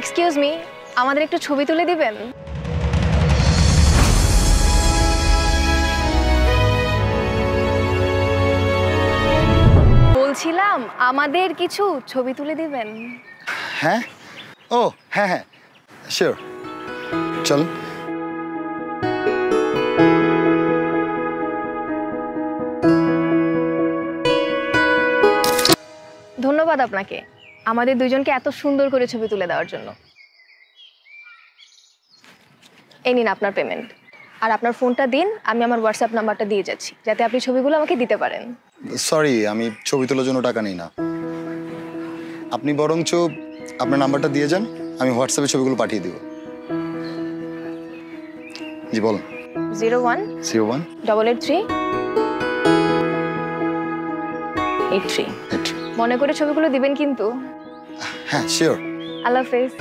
Excuse me, আমাদের একটু ছবি তুলে দিবেন? বলছিলাম আমাদের কিছু ছবি তুলে দিবেন। হ্যাঁ, ও হ্যাঁ হ্যাঁ শিওর, চল। ধন্যবাদ আপনাকে আমাদের দুইজনকে এত সুন্দর করে ছবি তুলে দেওয়ার জন্য। এই নিন আপনার পেমেন্ট, আর আপনার ফোনটা দিন, আমি আমার হোয়াটসঅ্যাপ নাম্বারটা দিয়ে যাচ্ছি যাতে আপনি ছবিগুলো আমাকে দিতে পারেন। সরি, আমি ছবি তোলার জন্য টাকা নিই না। আপনি বরঞ্চ আপনার নাম্বারটা দিয়ে যান, আমি হোয়াটসঅ্যাপে ছবিগুলো পাঠিয়ে দিব। জি বলুন। 01-883-83। মনে করে ছবিগুলো দিবেন কিন্তু। হ্যাঁ শিওর। আল্লাহ হাফেজ।